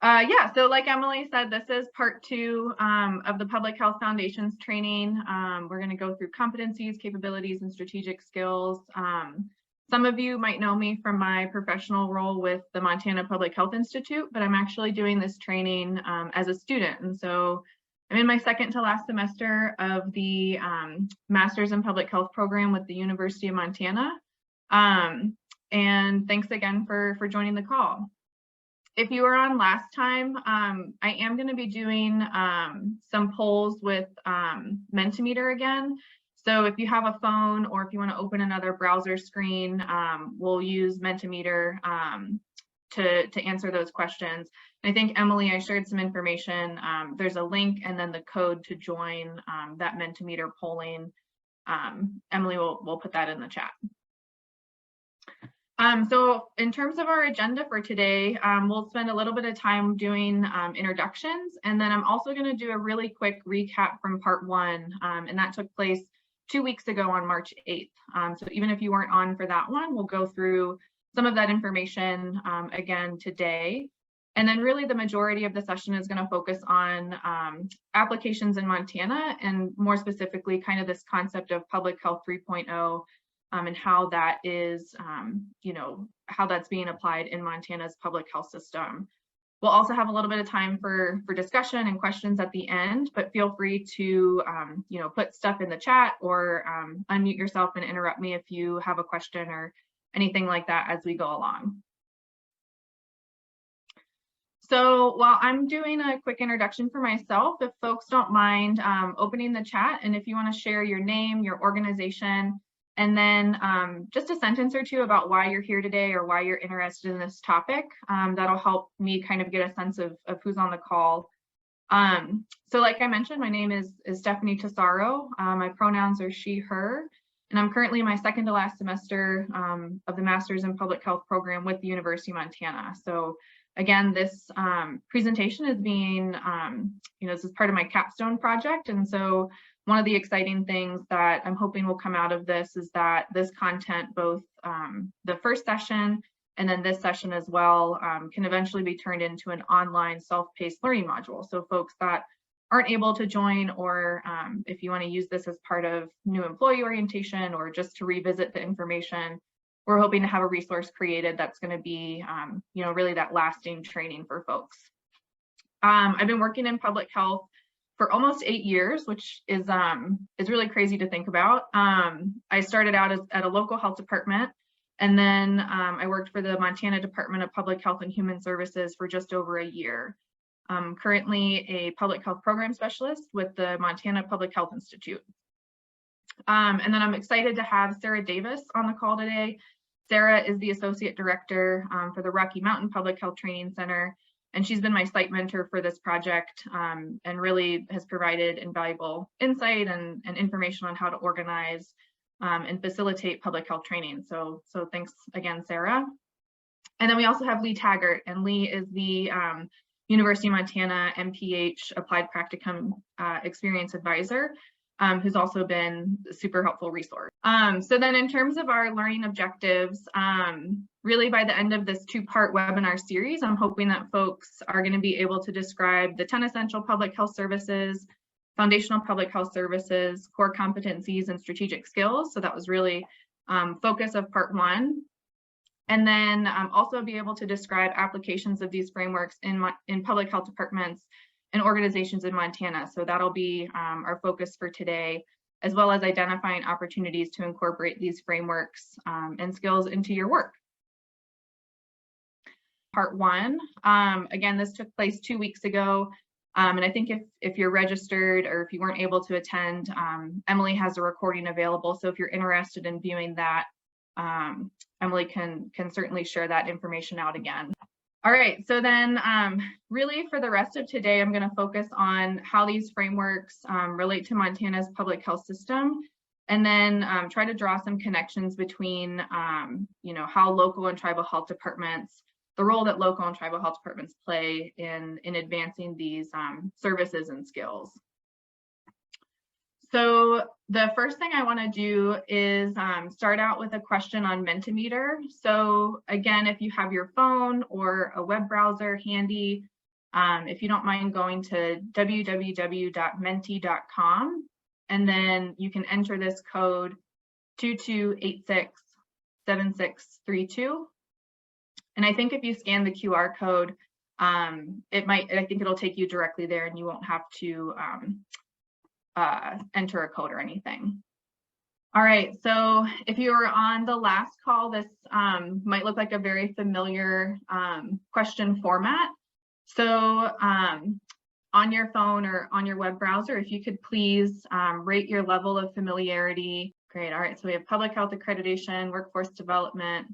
Yeah, so like Emily said, this is part two of the Public Health Foundations training. We're going to go through competencies, capabilities, and strategic skills. Some of you might know me from my professional role with the Montana Public Health Institute, but I'm actually doing this training as a student. And so I'm in my second to last semester of the Masters in Public Health program with the University of Montana. And thanks again for joining the call. If you were on last time, I am going to be doing some polls with Mentimeter again. So if you have a phone or if you want to open another browser screen, we'll use Mentimeter to answer those questions. And I think, Emily, I shared some information. There's a link and then the code to join that Mentimeter polling. Emily will put that in the chat. So in terms of our agenda for today, we'll spend a little bit of time doing introductions, and then I'm also going to do a really quick recap from part one, and that took place 2 weeks ago on March 8th. So even if you weren't on for that one, we'll go through some of that information again today. And then really the majority of the session is going to focus on applications in Montana, and more specifically kind of this concept of Public Health 3.0. And how that is, how that's being applied in Montana's public health system. We'll also have a little bit of time for discussion and questions at the end, but feel free to, put stuff in the chat or unmute yourself and interrupt me if you have a question or anything like that as we go along. So while I'm doing a quick introduction for myself, if folks don't mind opening the chat, and if you want to share your name, your organization, and then just a sentence or two about why you're here today or why you're interested in this topic. That'll help me kind of get a sense of who's on the call. So like I mentioned, my name is Stephanie Tesaro. My pronouns are she, her, and I'm currently in my second to last semester of the Masters in Public Health program with the University of Montana. So again, this presentation is being, this is part of my capstone project. And so one of the exciting things that I'm hoping will come out of this is that this content, both the first session and then this session as well, can eventually be turned into an online self-paced learning module. So folks that aren't able to join, or if you want to use this as part of new employee orientation or just to revisit the information, we're hoping to have a resource created that's going to be, really that lasting training for folks. I've been working in public health for almost 8 years, which is really crazy to think about. I started out at a local health department, and then I worked for the Montana Department of Public Health and Human Services for just over a year. I'm currently a public health program specialist with the Montana Public Health Institute. And then I'm excited to have Sarah Davis on the call today. Sarah is the Associate Director for the Rocky Mountain Public Health Training Center, and she's been my site mentor for this project and really has provided invaluable insight and information on how to organize and facilitate public health training. So thanks again, Sarah. And then we also have Lee Taggart, and Lee is the University of Montana MPH Applied Practicum Experience Advisor, who's also been a super helpful resource. So then in terms of our learning objectives, really by the end of this 2-part webinar series, I'm hoping that folks are going to be able to describe the 10 essential public health services, foundational public health services, core competencies, and strategic skills. So that was really focus of part 1. And then also be able to describe applications of these frameworks in public health departments and organizations in Montana. So that'll be our focus for today, as well as identifying opportunities to incorporate these frameworks and skills into your work. Part 1, again, this took place 2 weeks ago. And I think if you're registered or if you weren't able to attend, Emily has a recording available. So if you're interested in viewing that, Emily can certainly share that information out again. All right, so then really for the rest of today, I'm going to focus on how these frameworks relate to Montana's public health system, and then try to draw some connections between, how local and tribal health departments, the role that local and tribal health departments play in advancing these services and skills. So the first thing I want to do is start out with a question on Mentimeter. So again, if you have your phone or a web browser handy, if you don't mind going to www.menti.com, and then you can enter this code 22867632. And I think if you scan the QR code, I think it'll take you directly there and you won't have to enter a code or anything. All right, so if you were on the last call, this might look like a very familiar question format. So on your phone or on your web browser, if you could please rate your level of familiarity. Great, all right, so we have public health accreditation, workforce development,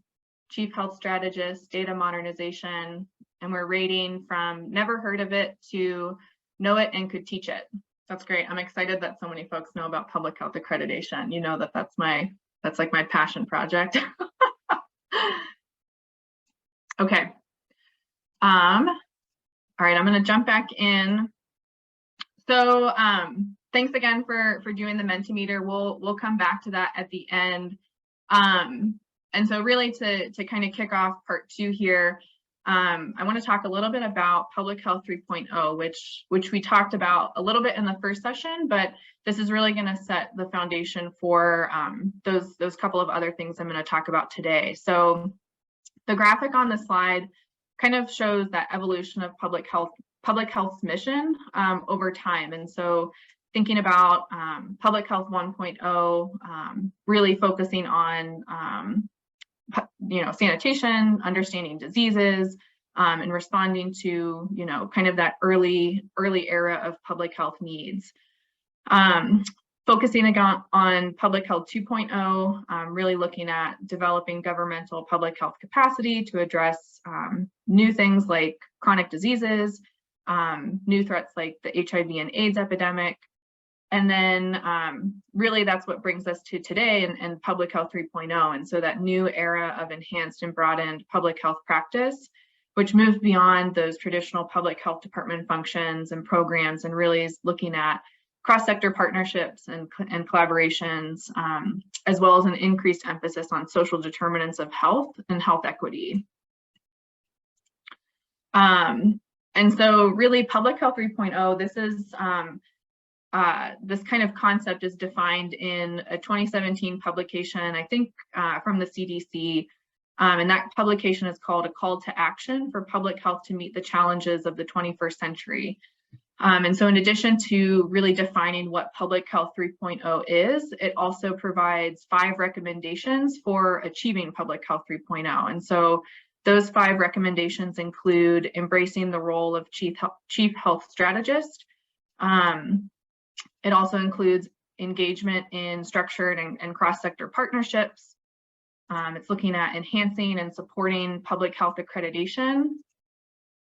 chief health strategist, data modernization, and we're rating from never heard of it to know it and could teach it. That's great. I'm excited that so many folks know about public health accreditation. You know that that's like my passion project. Okay. All right, I'm going to jump back in. So thanks again for doing the Mentimeter. We'll come back to that at the end. And so really to kind of kick off part 2 here, I want to talk a little bit about Public Health 3.0, which we talked about a little bit in the first session, but this is really going to set the foundation for those couple of other things I'm going to talk about today. So the graphic on the slide kind of shows that evolution of public health's mission over time. And so thinking about Public Health 1.0, really focusing on sanitation, understanding diseases, and responding to kind of that early era of public health needs. Focusing again on Public Health 2.0, really looking at developing governmental public health capacity to address new things like chronic diseases, new threats like the HIV and AIDS epidemic. And then really that's what brings us to today and Public Health 3.0. And so that new era of enhanced and broadened public health practice, which moves beyond those traditional public health department functions and programs and really is looking at cross-sector partnerships and collaborations, as well as an increased emphasis on social determinants of health and health equity. And so really Public Health 3.0, this is this kind of concept is defined in a 2017 publication, I think from the CDC, and that publication is called A Call to Action for Public Health to Meet the Challenges of the 21st Century. And so in addition to really defining what Public Health 3.0 is, it also provides 5 recommendations for achieving Public Health 3.0. And so those 5 recommendations include embracing the role of chief health strategist. It also includes engagement in structured and cross-sector partnerships. It's looking at enhancing and supporting public health accreditation.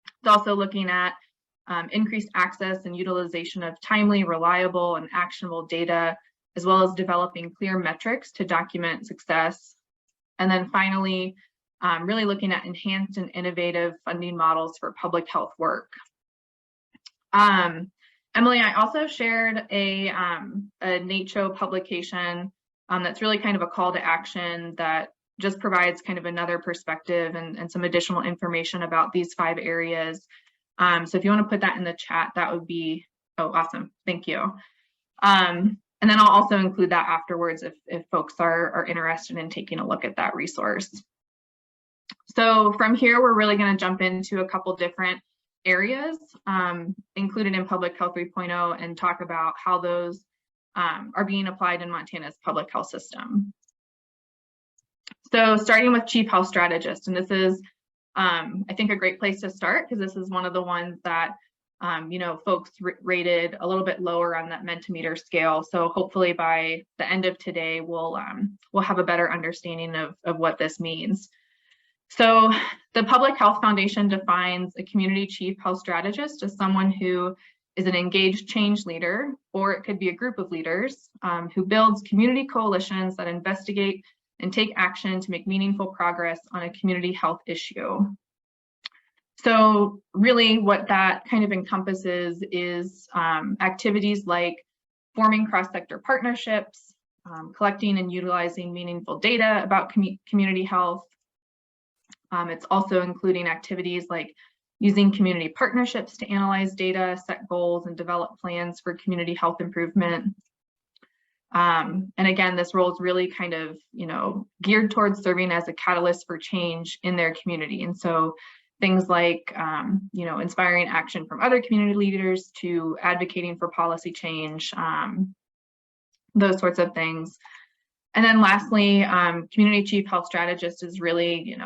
It's also looking at increased access and utilization of timely, reliable, and actionable data, as well as developing clear metrics to document success. And then finally, really looking at enhanced and innovative funding models for public health work. Emily, I also shared a NACCHO publication that's really kind of a call to action that just provides kind of another perspective and some additional information about these 5 areas. So if you want to put that in the chat, that would be, oh, awesome. Thank you. And then I'll also include that afterwards if folks are interested in taking a look at that resource. So from here, we're really going to jump into a couple different areas included in Public Health 3.0 and talk about how those are being applied in Montana's public health system. So starting with Chief Health Strategist, and this is I think a great place to start because this is one of the ones that folks rated a little bit lower on that Mentimeter scale. So hopefully by the end of today, we'll have a better understanding of what this means. So the Public Health Foundation defines a community chief health strategist as someone who is an engaged change leader, or it could be a group of leaders who builds community coalitions that investigate and take action to make meaningful progress on a community health issue. So really what that kind of encompasses is activities like forming cross-sector partnerships, collecting and utilizing meaningful data about community health. It's also including activities like using community partnerships to analyze data, set goals, and develop plans for community health improvement. And again, this role is really kind of, geared towards serving as a catalyst for change in their community. And so things like, inspiring action from other community leaders to advocating for policy change, those sorts of things. And then lastly, community chief health strategist is really,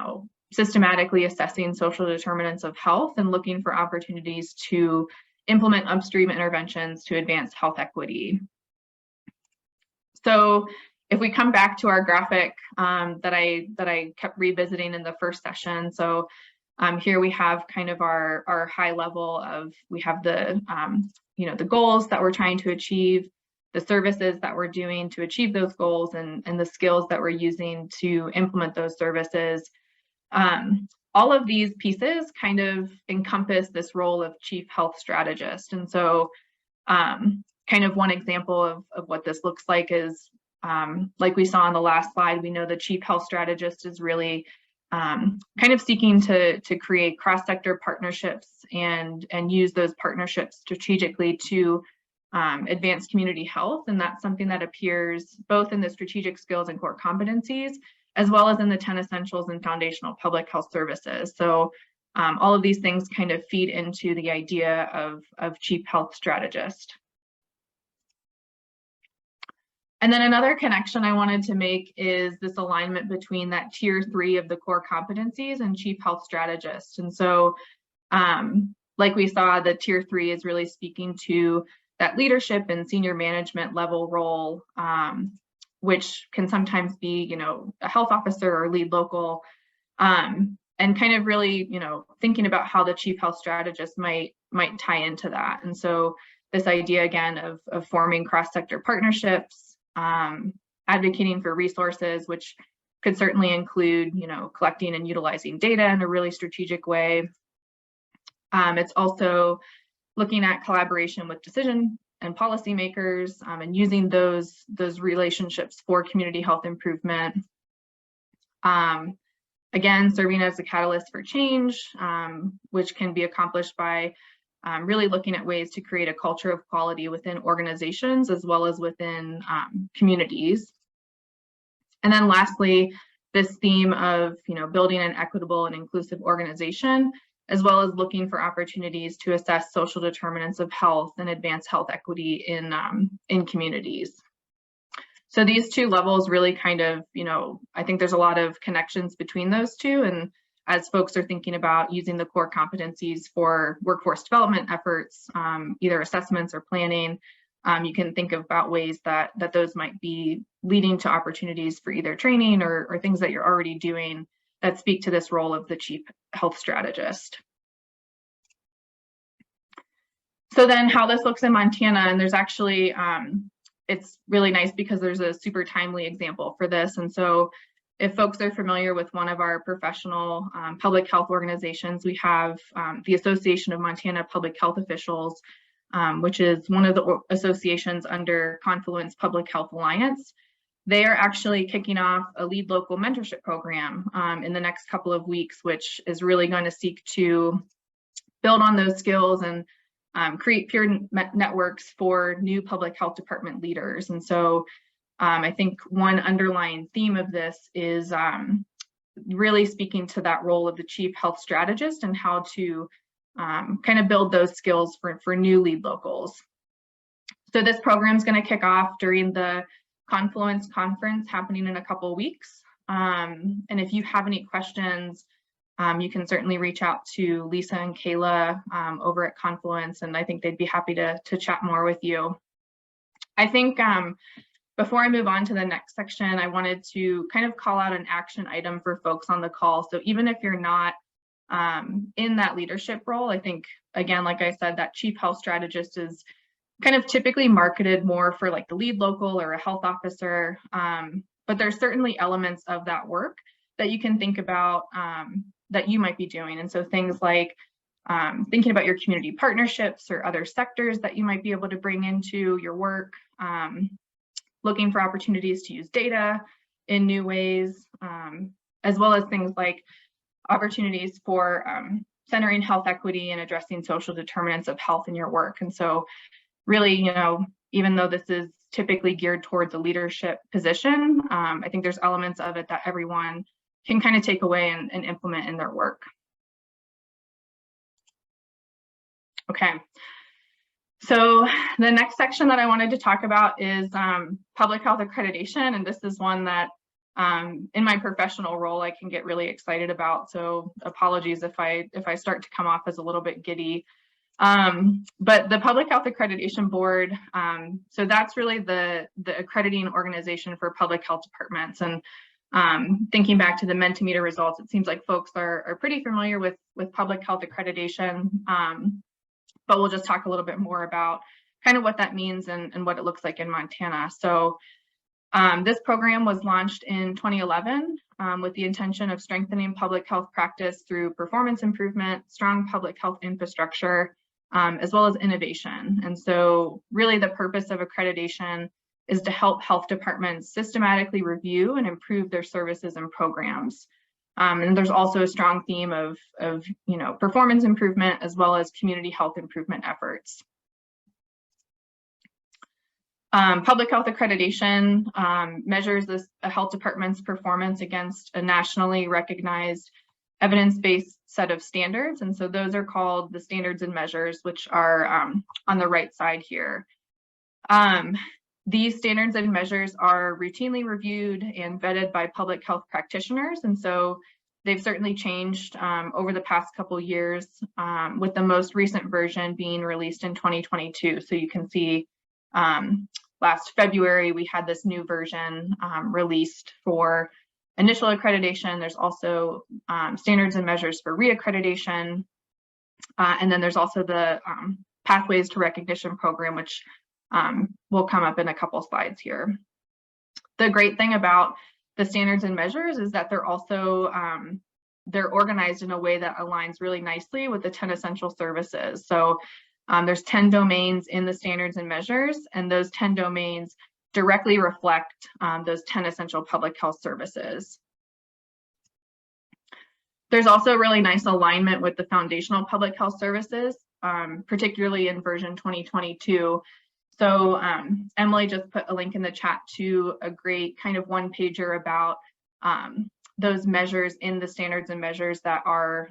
systematically assessing social determinants of health and looking for opportunities to implement upstream interventions to advance health equity. So if we come back to our graphic that I kept revisiting in the first session, so here we have kind of our high level of, we have the the goals that we're trying to achieve, the services that we're doing to achieve those goals, and the skills that we're using to implement those services. All of these pieces kind of encompass this role of chief health strategist. And so kind of one example of what this looks like is, like we saw on the last slide, we know the chief health strategist is really kind of seeking to create cross-sector partnerships and use those partnerships strategically to advance community health. And that's something that appears both in the strategic skills and core competencies, as well as in the 10 essentials and foundational public health services. So all of these things kind of feed into the idea of chief health strategist. And then another connection I wanted to make is this alignment between that tier 3 of the core competencies and chief health strategist. And so like we saw, the tier 3 is really speaking to that leadership and senior management level role, which can sometimes be, a health officer or lead local, and kind of really, thinking about how the chief health strategist might tie into that. And so this idea again of forming cross-sector partnerships, advocating for resources, which could certainly include, collecting and utilizing data in a really strategic way. It's also looking at collaboration with decision and policymakers, and using those relationships for community health improvement. Again, serving as a catalyst for change, which can be accomplished by really looking at ways to create a culture of quality within organizations as well as within communities. And then lastly, this theme of building an equitable and inclusive organization, as well as looking for opportunities to assess social determinants of health and advance health equity in communities. So these two levels really kind of, I think there's a lot of connections between those two. And as folks are thinking about using the core competencies for workforce development efforts, either assessments or planning, you can think about ways that those might be leading to opportunities for either training or things that you're already doing that speak to this role of the chief health strategist. So then how this looks in Montana, and there's actually, it's really nice because there's a super timely example for this. And so if folks are familiar with one of our professional public health organizations, we have the Association of Montana Public Health Officials, which is one of the associations under Confluence Public Health Alliance. They are actually kicking off a lead local mentorship program in the next couple of weeks, which is really going to seek to build on those skills and create peer networks for new public health department leaders. And so I think one underlying theme of this is really speaking to that role of the chief health strategist and how to kind of build those skills for new lead locals. So this program is going to kick off during the Confluence conference happening in a couple of weeks. And if you have any questions, you can certainly reach out to Lisa and Kayla over at Confluence, and I think they'd be happy to chat more with you. I think before I move on to the next section, I wanted to kind of call out an action item for folks on the call. So even if you're not in that leadership role, I think, again, like I said, that chief health strategist is kind of typically marketed more for like the lead local or a health officer, but there's certainly elements of that work that you can think about that you might be doing. And so things like thinking about your community partnerships or other sectors that you might be able to bring into your work, looking for opportunities to use data in new ways, as well as things like opportunities for centering health equity and addressing social determinants of health in your work. And so really, you know, even though this is typically geared towards a leadership position, I think there's elements of it that everyone can kind of take away and implement in their work. Okay, so the next section that I wanted to talk about is public health accreditation, and this is one that in my professional role I can get really excited about. So apologies if I start to come off as a little bit giddy. But the Public Health Accreditation Board, so that's really the accrediting organization for public health departments. And thinking back to the Mentimeter results, it seems like folks are pretty familiar with public health accreditation, but we'll just talk a little bit more about kind of what that means and what it looks like in Montana. So this program was launched in 2011 with the intention of strengthening public health practice through performance improvement, strong public health infrastructure, as well as innovation. And so really the purpose of accreditation is to help health departments systematically review and improve their services and programs. And there's also a strong theme of you know, performance improvement as well as community health improvement efforts. Public health accreditation measures a health department's performance against a nationally recognized evidence-based set of standards. And so those are called the standards and measures, which are on the right side here. These standards and measures are routinely reviewed and vetted by public health practitioners. And so they've certainly changed over the past couple years, with the most recent version being released in 2022. So you can see last February, we had this new version released for initial accreditation. There's also standards and measures for reaccreditation. And then there's also the Pathways to Recognition program, which will come up in a couple slides here. The great thing about the standards and measures is that they're also they're organized in a way that aligns really nicely with the 10 essential services. So there's 10 domains in the standards and measures, and those 10 domains directly reflect those 10 essential public health services. There's also really nice alignment with the foundational public health services, particularly in version 2022. So Emily just put a link in the chat to a great kind of one-pager about those measures in the standards and measures that are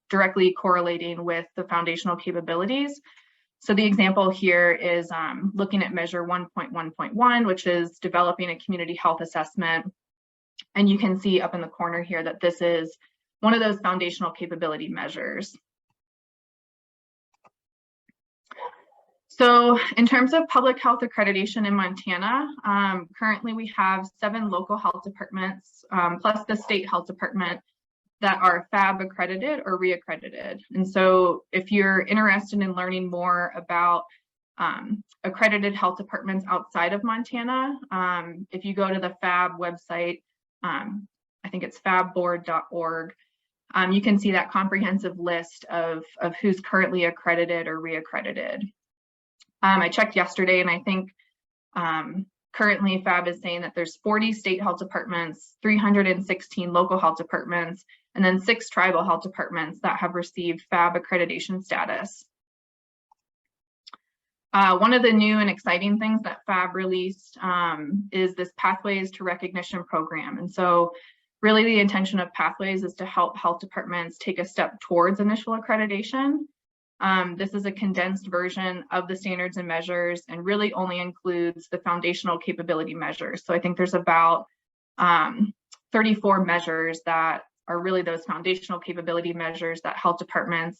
directly correlating with the foundational capabilities. So the example here is looking at measure 1.1.1, which is developing a community health assessment. And you can see up in the corner here that this is one of those foundational capability measures. So in terms of public health accreditation in Montana, currently we have 7 local health departments, plus the state health department, that are FAB accredited or reaccredited. And so if you're interested in learning more about accredited health departments outside of Montana, if you go to the FAB website, I think it's fabboard.org, you can see that comprehensive list of who's currently accredited or reaccredited. I checked yesterday, and I think currently FAB is saying that there's 40 state health departments, 316 local health departments, and then 6 tribal health departments that have received FAB accreditation status. One of the new and exciting things that FAB released is this Pathways to Recognition program. And so really the intention of Pathways is to help health departments take a step towards initial accreditation. This is a condensed version of the standards and measures and really only includes the foundational capability measures. So I think there's about 34 measures that are really those foundational capability measures that health departments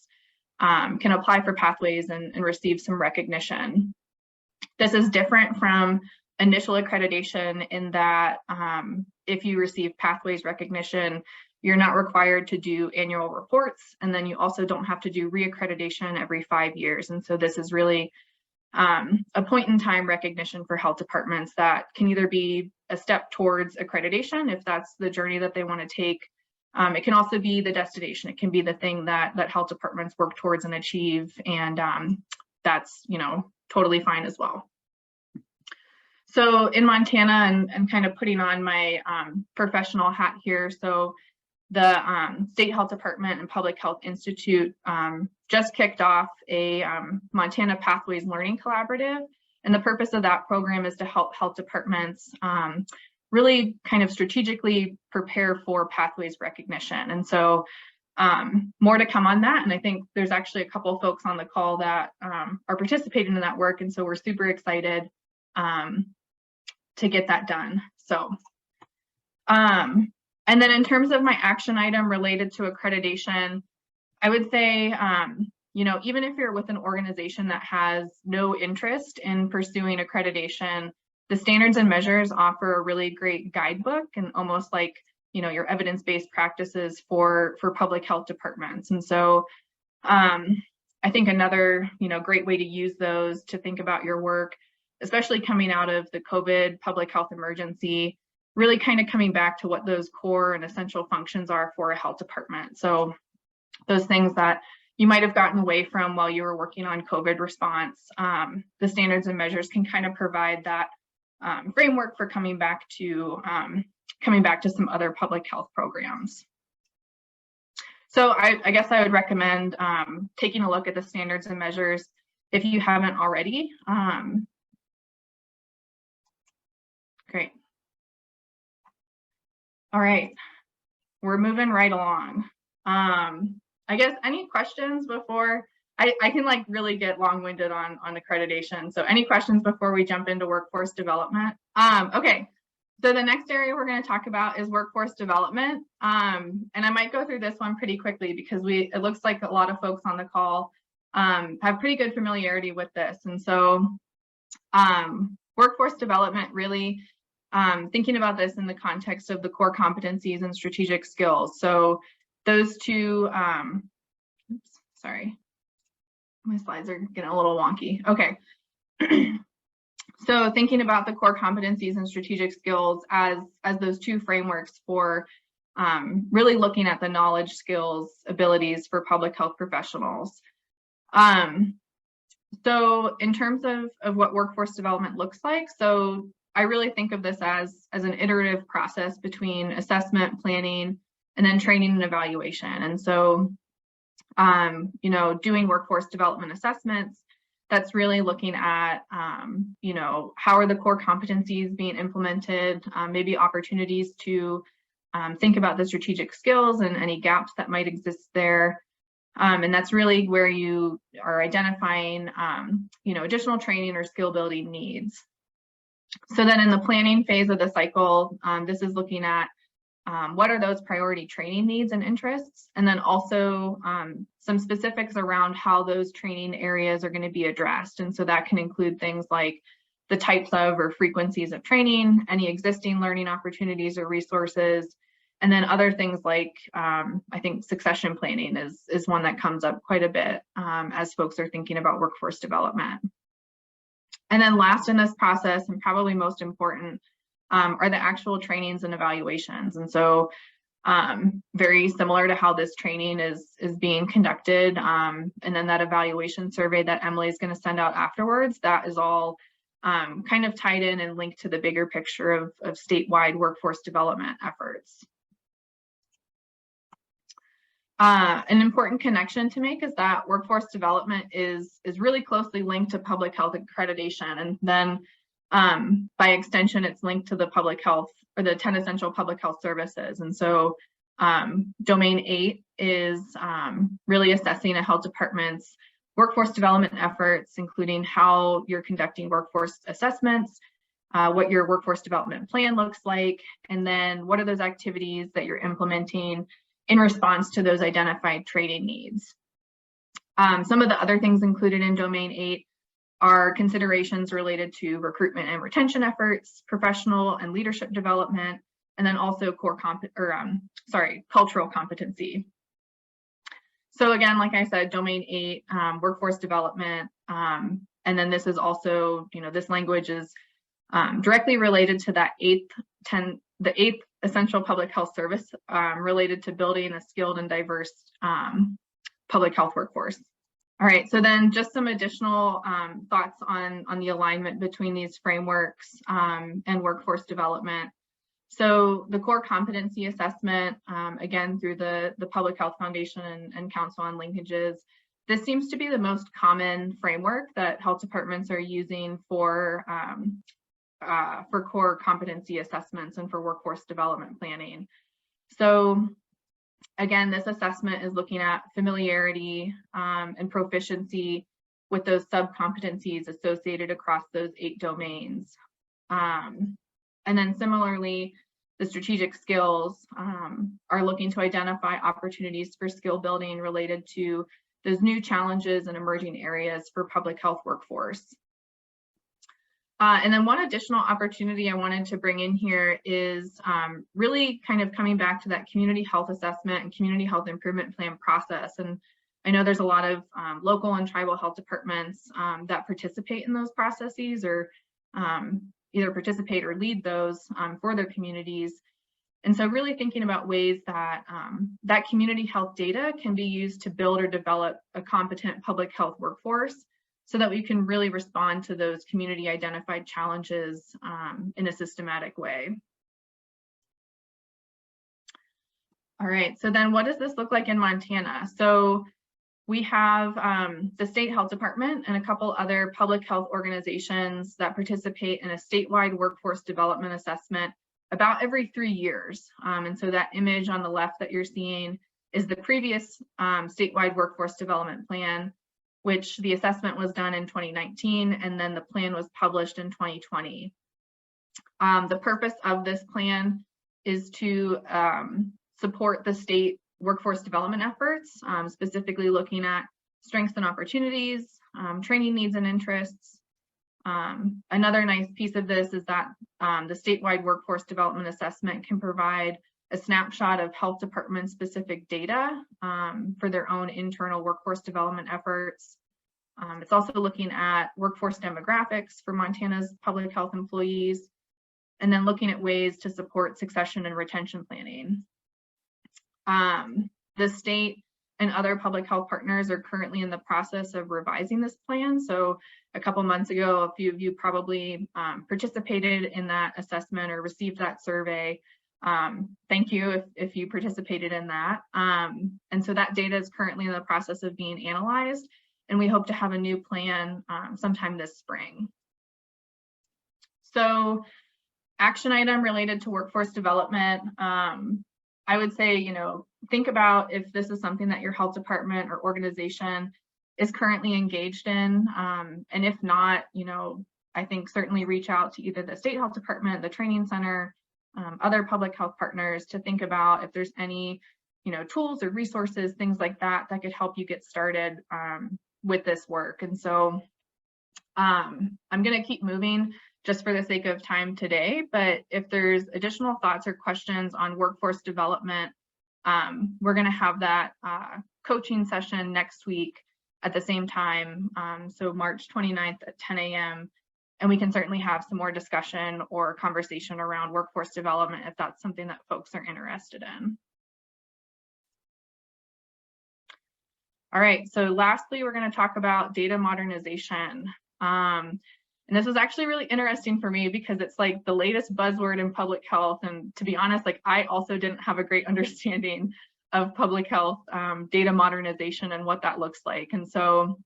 can apply for Pathways and receive some recognition. This is different from initial accreditation in that if you receive Pathways recognition, you're not required to do annual reports, and then you also don't have to do reaccreditation every 5 years. And so this is really a point in time recognition for health departments that can either be a step towards accreditation if that's the journey that they want to take. It can also be the destination. It can be the thing that health departments work towards and achieve, and that's, you know, totally fine as well. So in Montana, and kind of putting on my professional hat here, so the State Health Department and Public Health Institute just kicked off a Montana Pathways Learning Collaborative. And the purpose of that program is to help health departments really kind of strategically prepare for pathways recognition. And so more to come on that. And I think there's actually a couple of folks on the call that are participating in that work. And so we're super excited to get that done. So, and then in terms of my action item related to accreditation, I would say, you know, even if you're with an organization that has no interest in pursuing accreditation, the standards and measures offer a really great guidebook and almost like, you know, your evidence-based practices for public health departments. And so I think another, you know, great way to use those to think about your work, especially coming out of the COVID public health emergency, really kind of coming back to what those core and essential functions are for a health department. So those things that you might have gotten away from while you were working on COVID response, the standards and measures can kind of provide that framework for coming back to some other public health programs. So I guess I would recommend taking a look at the standards and measures if you haven't already. Great. All right, we're moving right along. I guess any questions before I can like really get long-winded on accreditation. So any questions before we jump into workforce development? Okay, so the next area we're going to talk about is workforce development. And I might go through this one pretty quickly because it looks like a lot of folks on the call have pretty good familiarity with this. And so workforce development really, thinking about this in the context of the core competencies and strategic skills. So those two, oops, sorry, my slides are getting a little wonky. Okay. So thinking about the core competencies and strategic skills as those two frameworks for really looking at the knowledge, skills, abilities for public health professionals. So in terms of what workforce development looks like, so I really think of this as an iterative process between assessment, planning, and then training and evaluation. And so, you know, doing workforce development assessments, that's really looking at, you know, how are the core competencies being implemented, maybe opportunities to think about the strategic skills and any gaps that might exist there. And that's really where you are identifying, you know, additional training or skill building needs. So then in the planning phase of the cycle, this is looking at what are those priority training needs and interests, and then also some specifics around how those training areas are going to be addressed. And so that can include things like the types of or frequencies of training, any existing learning opportunities or resources, and then other things like I think succession planning is one that comes up quite a bit as folks are thinking about workforce development. And then last in this process, and probably most important, are the actual trainings and evaluations. And so very similar to how this training is being conducted, and then that evaluation survey that Emily is going to send out afterwards, that is all kind of tied in and linked to the bigger picture of statewide workforce development efforts. An important connection to make is that workforce development is really closely linked to public health accreditation, and then by extension, it's linked to the public health or the 10 essential public health services. And so Domain 8 is really assessing a health department's workforce development efforts, including how you're conducting workforce assessments, what your workforce development plan looks like, and then what are those activities that you're implementing in response to those identified training needs. Some of the other things included in Domain 8 are considerations related to recruitment and retention efforts, professional and leadership development, and then also cultural competency. So again, like I said, Domain 8, workforce development, and then this is also, you know, this language is directly related to that the eighth essential public health service related to building a skilled and diverse public health workforce. All right, so then just some additional thoughts on the alignment between these frameworks and workforce development. So the core competency assessment, again, through the Public Health Foundation and Council on Linkages, this seems to be the most common framework that health departments are using for core competency assessments and for workforce development planning. So again, this assessment is looking at familiarity and proficiency with those sub-competencies associated across those 8 domains. And then similarly, the strategic skills are looking to identify opportunities for skill building related to those new challenges and emerging areas for public health workforce. And then one additional opportunity I wanted to bring in here is really kind of coming back to that community health assessment and community health improvement plan process. And I know there's a lot of local and tribal health departments that participate in those processes, or either participate or lead those for their communities. And so really thinking about ways that that community health data can be used to build or develop a competent public health workforce, so that we can really respond to those community identified challenges in a systematic way. All right, so then what does this look like in Montana? So we have the state health department and a couple other public health organizations that participate in a statewide workforce development assessment about every 3 years. And so that image on the left that you're seeing is the previous statewide workforce development plan, which the assessment was done in 2019, and then the plan was published in 2020. The purpose of this plan is to support the state workforce development efforts, specifically looking at strengths and opportunities, training needs and interests. Another nice piece of this is that the statewide workforce development assessment can provide a snapshot of health department specific data for their own internal workforce development efforts. It's also looking at workforce demographics for Montana's public health employees, and then looking at ways to support succession and retention planning. The state and other public health partners are currently in the process of revising this plan. So a couple months ago, a few of you probably participated in that assessment or received that survey. Thank you if you participated in that. And so that data is currently in the process of being analyzed, and we hope to have a new plan sometime this spring. So action item related to workforce development. I would say, think about if this is something that your health department or organization is currently engaged in. And if not, I think certainly reach out to either the state health department, the training center, other public health partners to think about if there's any, tools or resources, things like that, that could help you get started with this work. And so I'm going to keep moving just for the sake of time today, but if there's additional thoughts or questions on workforce development, we're going to have that coaching session next week at the same time, so March 29th at 10 a.m. And we can certainly have some more discussion or conversation around workforce development if that's something that folks are interested in. All right, so lastly, we're going to talk about data modernization. And this was actually really interesting for me because it's like the latest buzzword in public health. And to be honest, I also didn't have a great understanding of public health data modernization and what that looks like. And so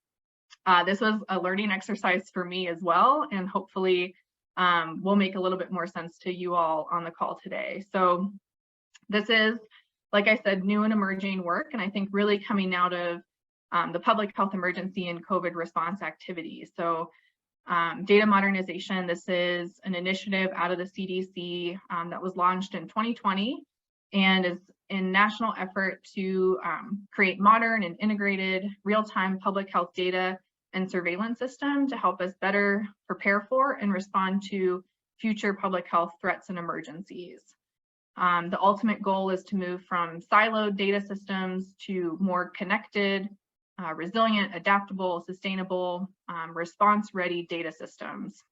this was a learning exercise for me as well, and hopefully will make a little bit more sense to you all on the call today. So this is, like I said, new and emerging work, and I think really coming out of the public health emergency and COVID response activities. So data modernization, this is an initiative out of the CDC that was launched in 2020 and is in national effort to create modern and integrated real-time public health data and surveillance system to help us better prepare for and respond to future public health threats and emergencies. The ultimate goal is to move from siloed data systems to more connected, resilient, adaptable, sustainable, response-ready data systems.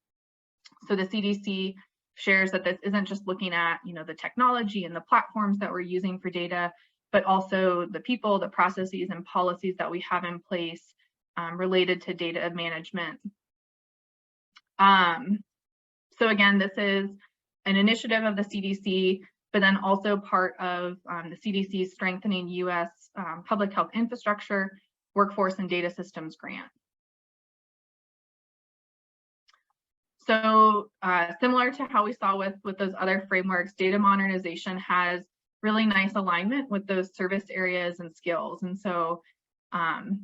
So the CDC shares that this isn't just looking at, the technology and the platforms that we're using for data, but also the people, the processes, and policies that we have in place related to data management. So again, this is an initiative of the CDC, but then also part of the CDC's Strengthening U.S. Public Health Infrastructure, Workforce and Data Systems Grant. So similar to how we saw with those other frameworks, data modernization has really nice alignment with those service areas and skills. And so,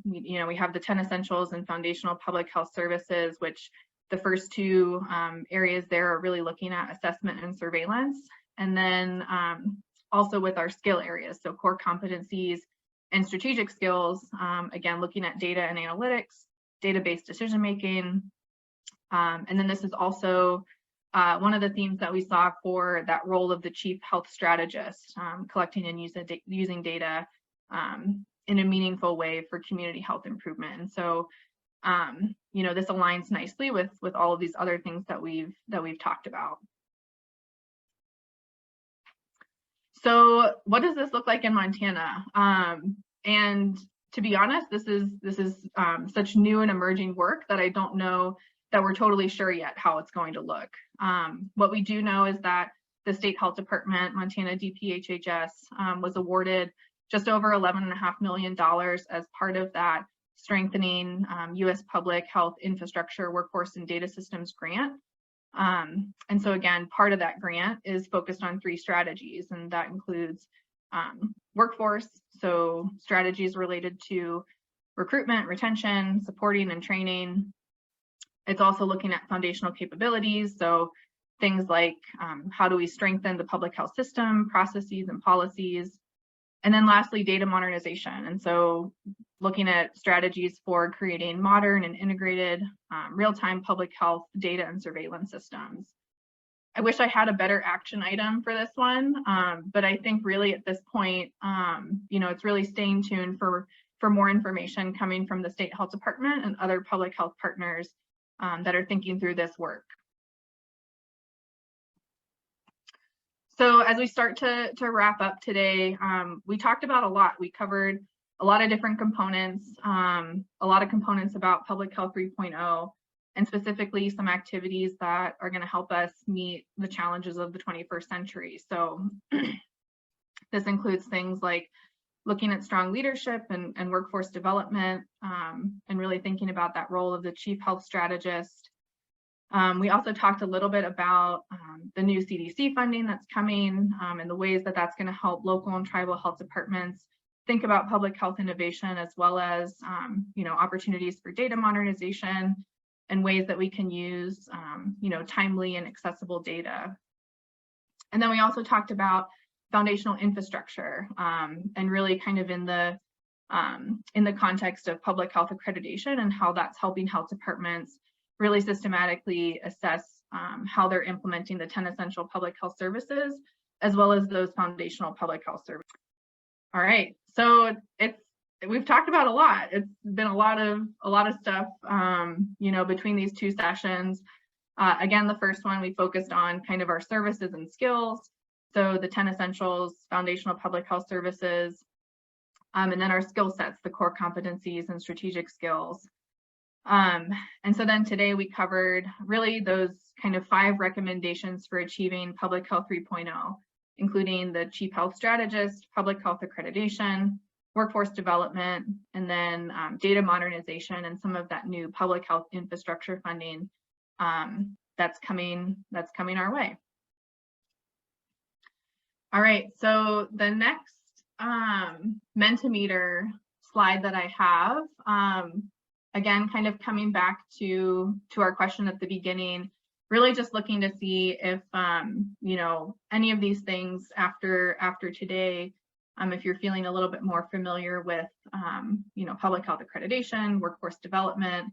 we have the 10 essentials and foundational public health services, which the first two areas there are really looking at assessment and surveillance. And then also with our skill areas, so core competencies and strategic skills, again, looking at data and analytics, database decision-making. And then this is also one of the themes that we saw for that role of the chief health strategist, collecting and using data in a meaningful way for community health improvement. And so, this aligns nicely with all of these other things that we've talked about. So what does this look like in Montana? And to be honest, this is such new and emerging work that I don't know that we're totally sure yet how it's going to look. What we do know is that the State Health Department, Montana DPHHS, was awarded just over $11.5 million as part of that Strengthening U.S. Public Health Infrastructure, Workforce and Data Systems Grant. And so again, part of that grant is focused on 3 strategies, and that includes workforce, so strategies related to recruitment, retention, supporting and training. It's also looking at foundational capabilities, so things like how do we strengthen the public health system, processes and policies. And then lastly, data modernization. And so looking at strategies for creating modern and integrated real-time public health data and surveillance systems. I wish I had a better action item for this one, but I think really at this point, it's really staying tuned for more information coming from the State Health Department and other public health partners that are thinking through this work. So as we start to wrap up today, we talked about a lot. We covered a lot of different components, a lot of components about Public Health 3.0, and specifically some activities that are going to help us meet the challenges of the 21st century. So this includes things like looking at strong leadership and workforce development, and really thinking about that role of the chief health strategist. We also talked a little bit about the new CDC funding that's coming, and the ways that that's going to help local and tribal health departments think about public health innovation, as well as opportunities for data modernization and ways that we can use timely and accessible data. And then we also talked about foundational infrastructure, and really kind of in the context of public health accreditation and how that's helping health departments really systematically assess how they're implementing the 10 essential public health services, as well as those foundational public health services. All right, so we've talked about a lot. It's been a lot of stuff, between these 2 sessions. Again, the first one we focused on kind of our services and skills. So the 10 essentials, foundational public health services, and then our skill sets, the core competencies and strategic skills. And so then today we covered really those kind of 5 recommendations for achieving Public Health 3.0, including the chief health strategist, public health accreditation, workforce development, and then data modernization and some of that new public health infrastructure funding that's coming our way. All right, so the next Mentimeter slide that I have, again, kind of coming back to our question at the beginning, really just looking to see if any of these things after today, if you're feeling a little bit more familiar with public health accreditation, workforce development,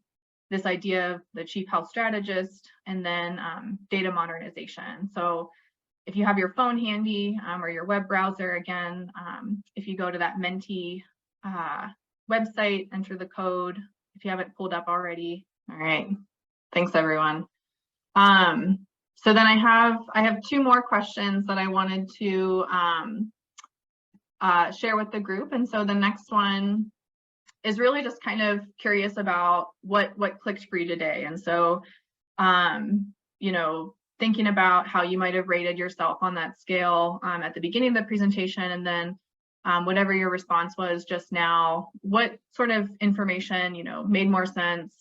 this idea of the chief health strategist, and then data modernization. So if you have your phone handy or your web browser, again, if you go to that Menti website, enter the code if you have it pulled up already. All right, thanks everyone. So then I have 2 more questions that I wanted to share with the group. And so the next one is really just kind of curious about what clicked for you today. And so, thinking about how you might have rated yourself on that scale at the beginning of the presentation, and then whatever your response was just now, what sort of information, made more sense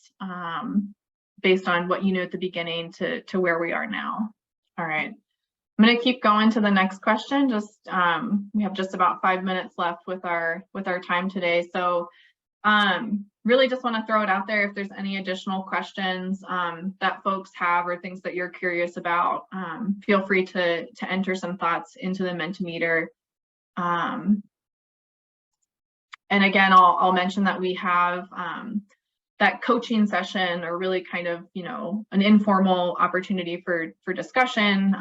based on what you knew at the beginning to where we are now. All right. I'm going to keep going to the next question. Just we have just about 5 minutes left with our time today. So really just want to throw it out there. If there's any additional questions that folks have or things that you're curious about, feel free to enter some thoughts into the Mentimeter. And again, I'll mention that we have that coaching session, or really kind of, an informal opportunity for discussion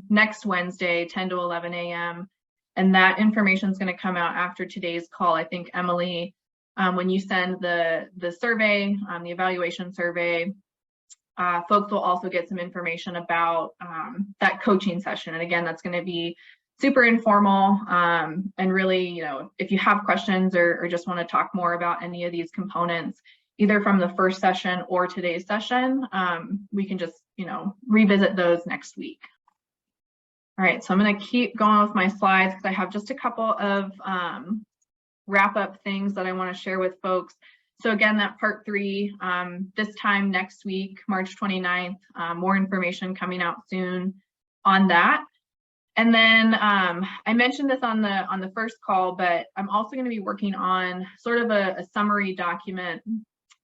next Wednesday, 10 to 11 a.m. And that information is going to come out after today's call. I think, Emily, when you send the survey, the evaluation survey, folks will also get some information about that coaching session. And again, that's going to be super informal, and really, if you have questions or just want to talk more about any of these components, either from the first session or today's session, we can just, revisit those next week. All right, so I'm going to keep going with my slides because I have just a couple of wrap up things that I want to share with folks. So again, that part 3, this time next week, March 29th, more information coming out soon on that. And then I mentioned this on the first call, but I'm also going to be working on sort of a summary document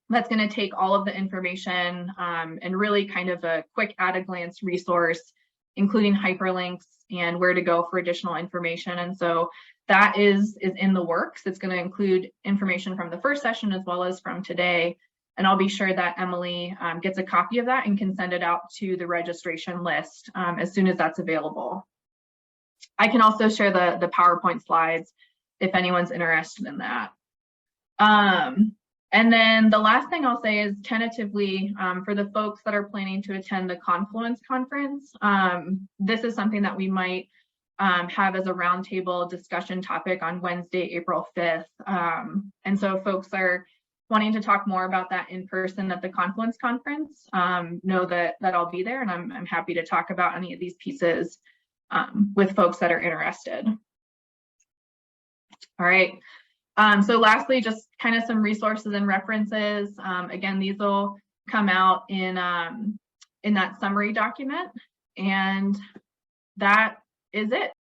that's going to take all of the information and really kind of a quick at-a-glance resource, including hyperlinks and where to go for additional information. And so that is in the works. It's going to include information from the first session as well as from today. And I'll be sure that Emily gets a copy of that and can send it out to the registration list as soon as that's available. I can also share the PowerPoint slides if anyone's interested in that. And then the last thing I'll say is tentatively for the folks that are planning to attend the Confluence conference, this is something that we might have as a roundtable discussion topic on Wednesday, April 5th. And so if folks are wanting to talk more about that in person at the Confluence conference, know that I'll be there, and I'm happy to talk about any of these pieces with folks that are interested. All right. So lastly, just kind of some resources and references. Again, these will come out in that summary document, and that is it.